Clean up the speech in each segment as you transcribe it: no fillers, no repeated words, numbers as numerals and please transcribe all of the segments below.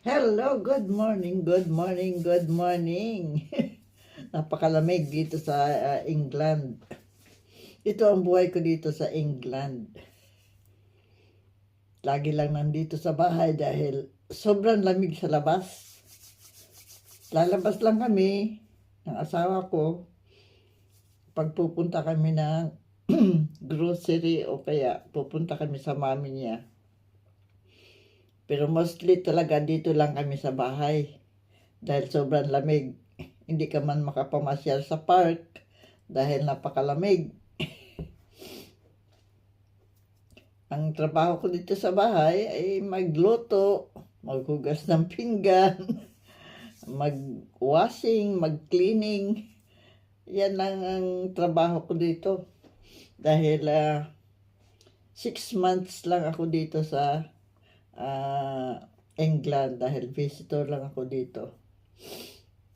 Hello, good morning, good morning, good morning. Napakalamig dito sa England. Ito ang buhay ko dito sa England. Lagi lang nandito sa bahay dahil sobrang lamig sa labas. Lalabas lang kami ng asawa ko pag pupunta kami ng grocery o kaya pupunta kami sa mami niya. Pero mostly talaga dito lang kami sa bahay dahil sobrang lamig. Hindi ka man makapamasyal sa park dahil napakalamig. Ang trabaho ko dito sa bahay ay magluto, maghugas ng pinggan, mag-washing, mag-cleaning. Yan lang ang trabaho ko dito. Dahil 6 months lang ako dito sa England dahil visitor lang ako dito.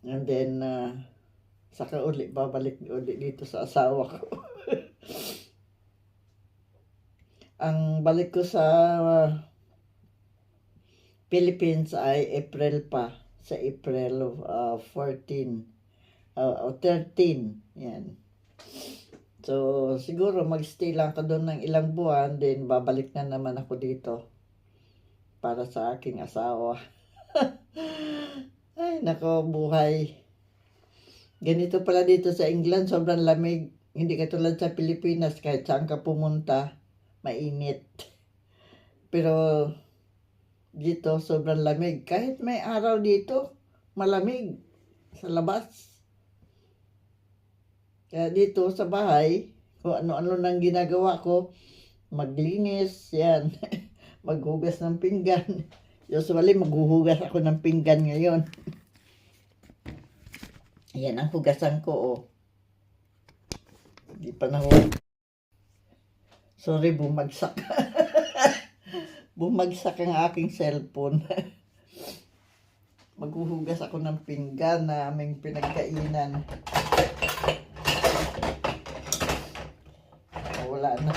And then, saka babalik uli dito sa asawa ko. Ang balik ko sa Philippines ay April pa. Sa April of 14 o 13. Yan. So, siguro magstay lang ka doon ng ilang buwan, then babalik na naman ako dito para sa aking asawa. Ay, nako, buhay. Ganito pala dito sa England, sobrang lamig. Hindi katulad sa Pilipinas, kahit saan ka pumunta, mainit. Pero dito, sobrang lamig. Kahit may araw dito, malamig sa labas. Kaya dito sa bahay, kung ano-ano nang ginagawa ko, maglinis, yan. Maghugas ng pinggan. Usually, maghuhugas ako ng pinggan ngayon. Yan ang hugasan ko, oh. Hindi pa Sorry, bumagsak. Bumagsak ang aking cellphone. Maghuhugas ako ng pinggan na aming pinagkainan. Wala na.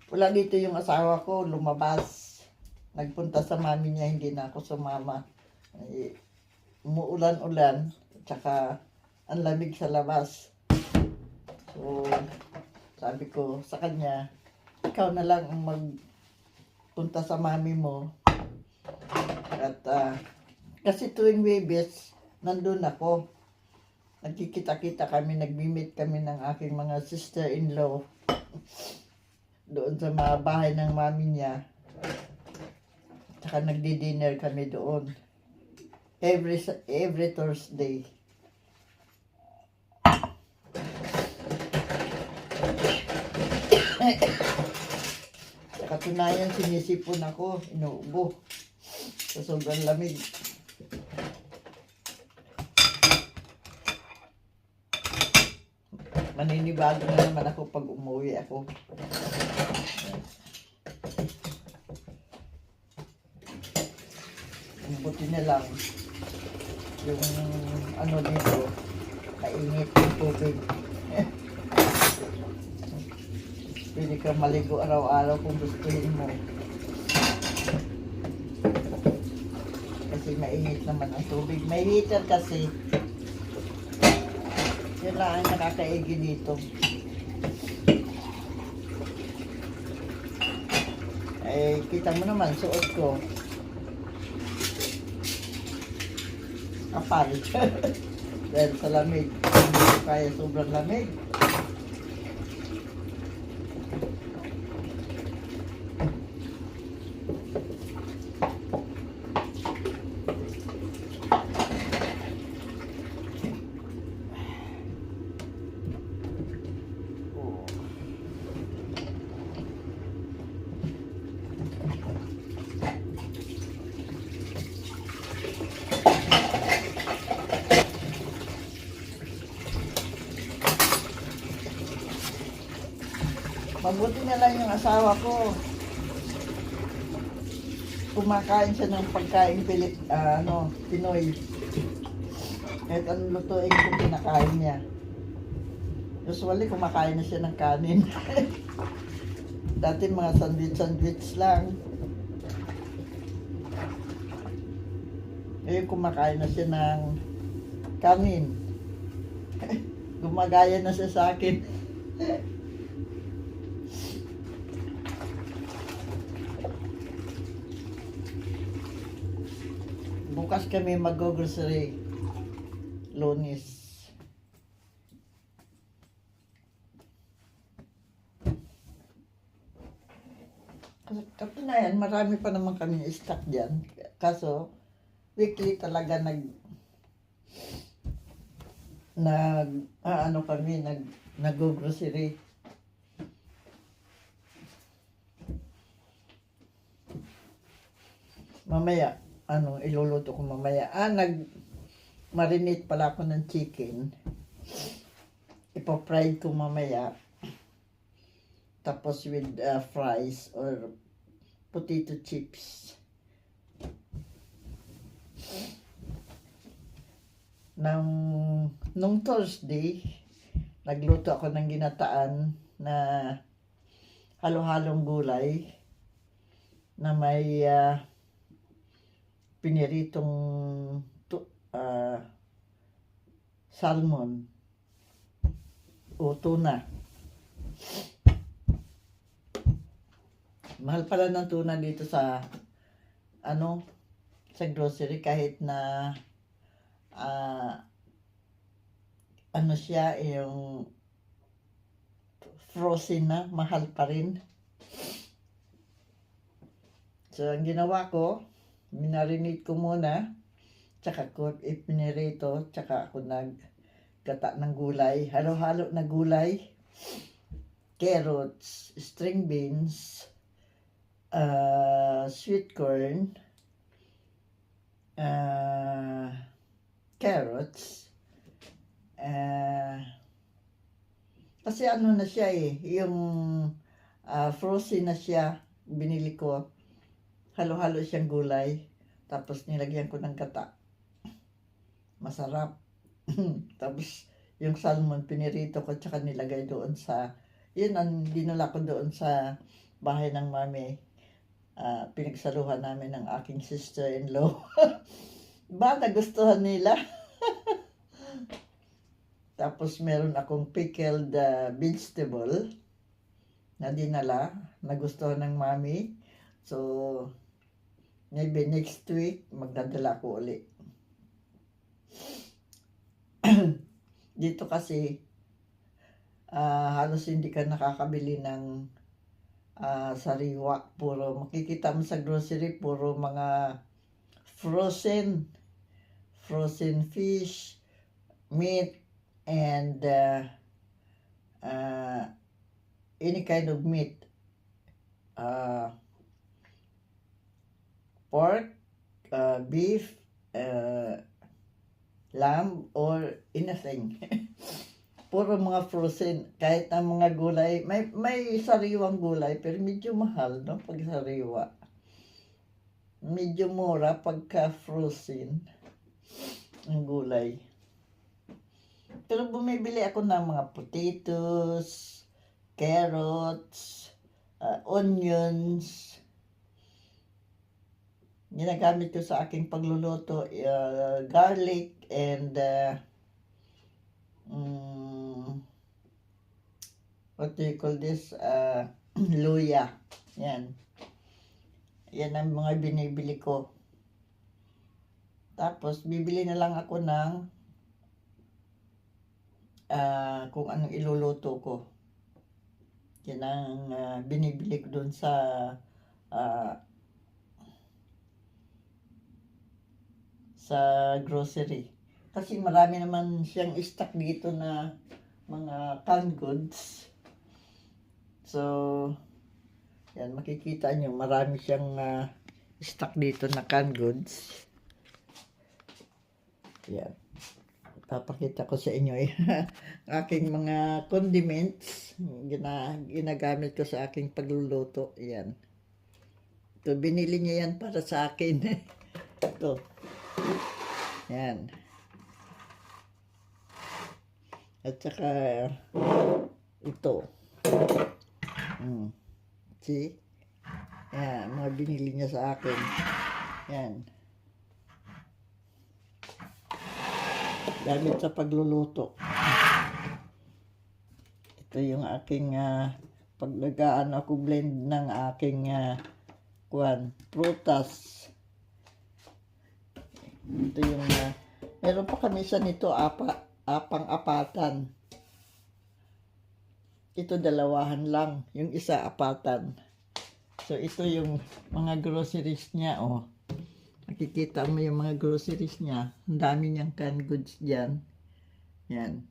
Wala dito yung asawa ko, lumabas. Nagpunta sa mami niya, hindi na ako sumama. Umuulan-ulan, tsaka ang lamig sa labas. So, sabi ko sa kanya, ikaw na lang ang magpunta sa mami mo. At kasi tuwing Webes, nandun ako. Nagkikita-kita kami, nagmi-meet kami ng aking mga sister-in-law doon sa mga bahay ng mami niya. Tsaka nagdi-dinner kami doon. Every Thursday. Sa katunayan, sinisipon ako, inuubo. Sa sobrang lamig. Maninibago na naman ako pag umuwi ako. Buti na lang yung ano dito, mainit yung tubig. Pwede ka maligo araw-araw kung gustuhin mo. Kasi mainit naman ang tubig. May heater kasi. Yun lang ang nakakaigi dito. Eh, kita mo naman, suot ko. Kapal. Dahil sa lamig. Hindi ko kaya sobrang lamig. Mabuti na lang yung asawa ko. Kumakain siya ng pagkain Pinoy. Kahit anong lutuin ko pinakain niya. Usually kumakain na siya ng kanin. Dati mga sandwich lang. Ngayon kumakain na siya ng kanin. Gumagaya na siya sa akin. Bukas kami mag-grocery. Lunes. Katunayan, marami pa naman kami stock dyan. Kaso, weekly talaga nag-grocery. Mamaya, iluluto ko mamaya. Marinate pala ako ng chicken. Ipa-fry ko mamaya. Tapos with fries or potato chips. Nung Thursday, nagluto ako ng ginataan na halo-halong gulay na may piniritong salmon o tuna. Mahal pala ng tuna dito sa sa grocery kahit na siya yung frozen na, mahal pa rin. So ang ginawa ko, minarinate ko muna, tsaka ko ipinirito, tsaka ako naggata ng gulay, halo-halo na gulay, carrots, string beans, sweet corn, carrots, kasi na siya yung frozen na siya, binili ko, halo-halo siyang gulay, tapos nilagyan ko ng gata, masarap. Tapos yung salmon pinirito ko, tsaka nilagay doon yun ang dinala ko doon sa bahay ng mami. Pinagsaluhan namin ng aking sister-in-law. Ba, nagustuhan nila. Tapos meron akong pickled vegetable na dinala, nagustuhan ng mami. So, maybe next week, magdadala ko ulit. Dito kasi, halos hindi ka nakakabili ng sariwa. Puro makikita mo sa grocery, puro mga frozen fish, meat, and any kind of meat. Pork, beef, lamb, or anything. Puro mga frozen. Kahit ang mga gulay, may sariwang gulay, pero medyo mahal, no? Pag sariwa. Medyo mura pagka frozen ang gulay. Pero bumibili ako ng mga potatoes, carrots, onions. Ginagamit ko sa aking pagluluto, garlic and what do you call this? Luya. Yan. Yan ang mga binibili ko. Tapos, bibili na lang ako ng kung anong iluluto ko. Yan ang binibili ko dun sa grocery. Kasi marami naman siyang stock dito na mga canned goods. So, yan, makikita nyo, marami siyang stock dito na canned goods. Yan. Papakita ko sa inyo aking mga condiments. Ginagamit ko sa aking pagluluto. Yan. Ito, binili niya yan para sa akin. Ito. Yan. At saka ito. See? Yan, mga binili niya sa akin. Yan. Gamit sa pagluluto. Ito yung aking pag nag-aano ako blend ng aking prutas. Ito yung meron pa kami sa nito apang-apatan. Ito dalawahan lang, yung isa apatan. So ito yung mga groceries niya, oh. Nakikita mo yung mga groceries niya. Ang dami niyang canned goods diyan. Yan.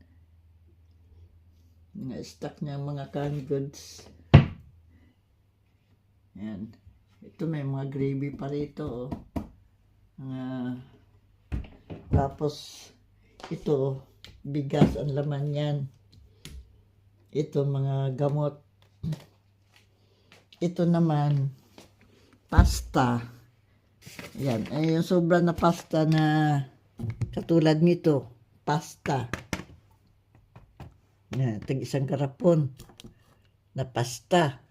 Mga stock niya mga canned goods. Yan. Ito may mga gravy pa rito, oh. Tapos ito bigas ang laman yan. Ito mga gamot. Ito naman pasta. Yan, yung sobra na pasta na katulad nito, pasta. Yan, isang garapon na pasta.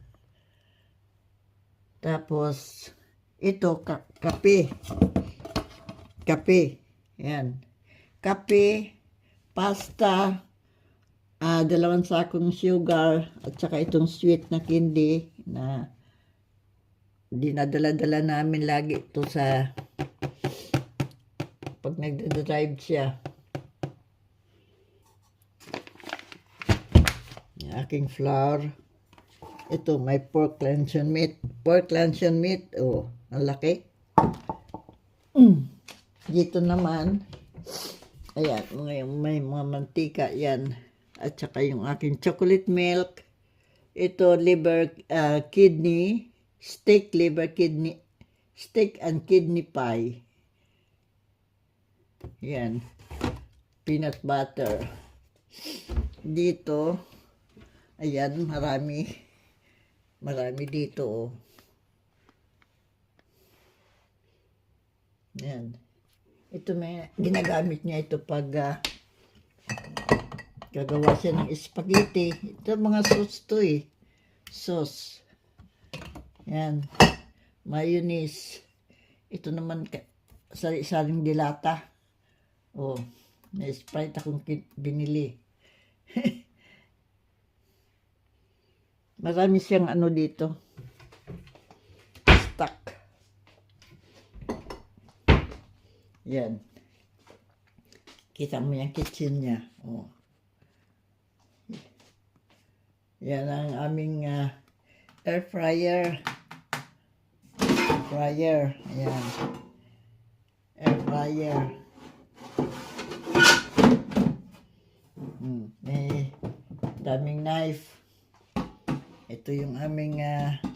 Tapos ito kape. Kape. Yan. Kape, pasta, 2 sakong sugar at saka itong sweet na candy na dinadala-dala namin lagi ito sa pag nagda-drive siya. Yung aking flour. Ito may pork luncheon meat. Pork luncheon meat. Oh, ang laki. Dito naman, ayan, may mga mantika yan. At saka yung aking chocolate milk. Ito, liver, kidney, steak, liver, kidney, steak and kidney pie. Yan. Peanut butter. Dito, ayan, marami. Marami dito, oh. Yan. Ito may ginagamit niya ito pag gagawa siya ng spaghetti. Ito mga sauce to eh. Sauce. Yan. Mayonnaise. Ito naman sari-saring dilata. Oh. May Sprite akong binili. Marami siyang ano dito. Stock. Yan. Kita mo yung kitchen niya. Oh. Yan ang aming air fryer. Fryer. Ayan. Air fryer. May daming knife. Ito yung aming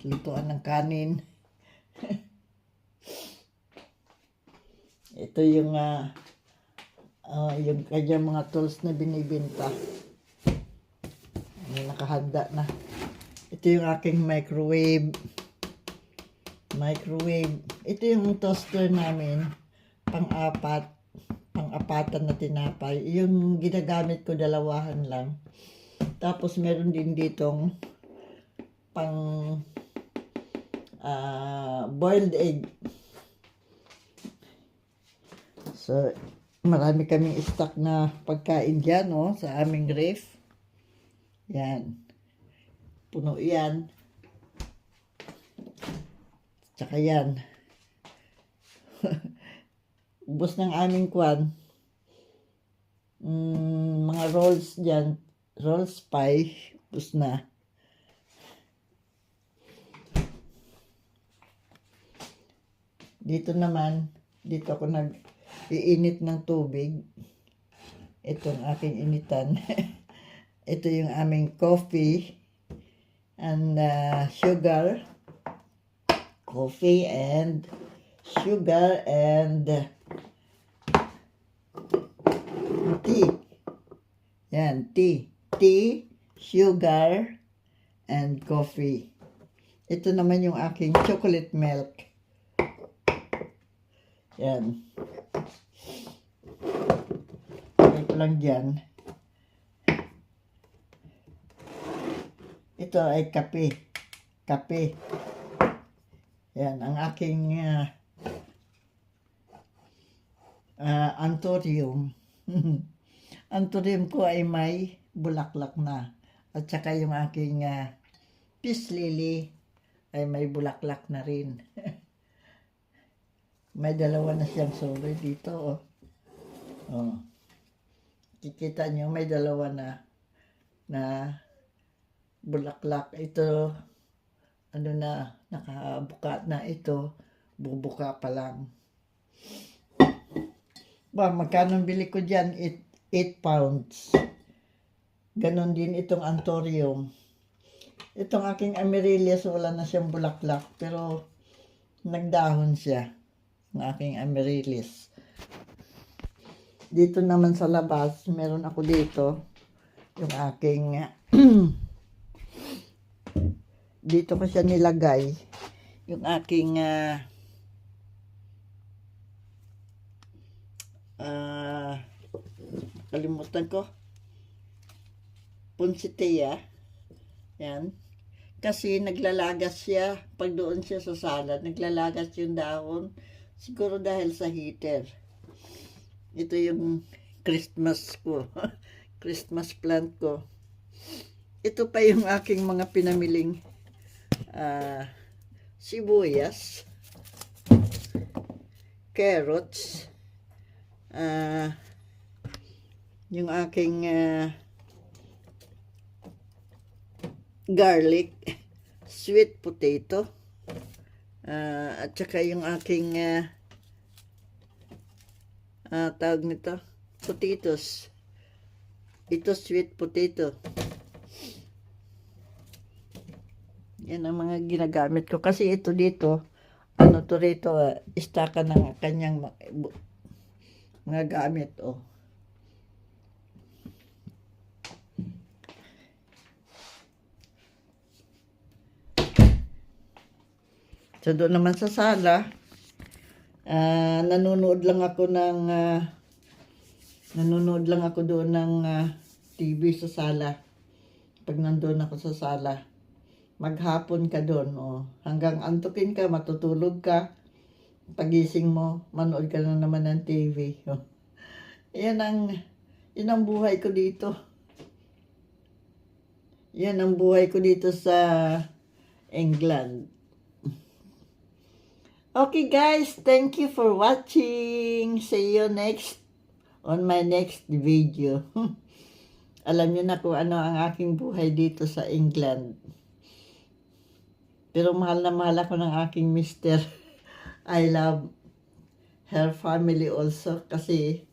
lutuan ng kanin. Ito yung kanyang mga tools na binibenta. Nakahanda na. Ito yung aking microwave. Ito yung toaster namin. Pang-apatan na tinapay. Yung ginagamit ko dalawahan lang. Tapos meron din ditong boiled egg. So, marami kaming stock na pagkain dyan, oh, sa aming ref. Yan. Puno yan. Tsaka yan. Ubos ng aming kwan. Mga rolls dyan. Rolls pie. Ubos na. Dito naman, dito ako nag-iinit ng tubig. Itong aking initan. Ito yung aming coffee and sugar. Coffee and sugar and tea. Yan, tea. Tea, sugar, and coffee. Ito naman yung aking chocolate milk. Yan. Ito lang dyan. Ito ay kape. kape. Yan, ang aking anthurium. Anthurium ko ay may bulaklak na. At saka yung aking peace lily ay may bulaklak na rin. May dalawa na siyang suri dito. Oh. Kikita nyo, may dalawa na bulaklak. Ito, ano na, nakabuka na ito. Bubuka pa lang. Ba, magkano bili ko dyan? 8 pounds. Ganon din itong anthurium. Itong aking amaryllis, wala na siyang bulaklak. Pero, nagdahon siya. Ng aking amaryllis. Dito naman sa labas, meron ako dito. Yung aking, dito ko siya nilagay. Yung aking, kalimutan ko. Poinsettia. Yan. Kasi naglalagas siya. Pag doon siya sa sala, naglalagas yung dahon. Siguro dahil sa heater. Ito yung Christmas ko. Christmas plant ko. Ito pa yung aking mga pinamiling sibuyas, carrots, yung aking garlic, sweet potato, at saka yung aking tawag nito, potatoes. Ito sweet potato. Yan ang mga ginagamit ko. Kasi ito dito, ano to rito, istaka ng kanyang mga gamit. Oh. So doon naman sa sala, nanonood lang ako doon ng TV sa sala. Pag nandoon ako sa sala, maghapon ka doon, hanggang antukin ka, matutulog ka. Pagising mo, manood ka na naman ng TV. Yan ang buhay ko dito. Yan ang buhay ko dito sa England. Okay guys, thank you for watching. See you on my next video. Alam niyo na kung ano ang aking buhay dito sa England. Pero mahal na mahal ako ng aking mister. I love her family also kasi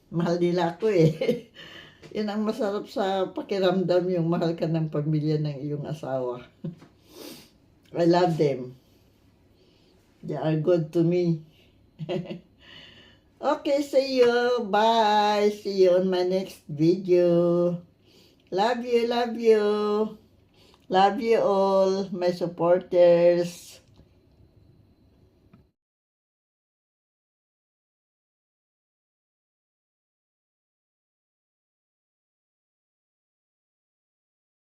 mahal nila ako eh. Yan ang masarap sa pakiramdam, yung mahal ka ng pamilya ng iyong asawa. I love them. They are good to me. Okay, see you. Bye. See you on my next video. Love you, love you. Love you all, my supporters.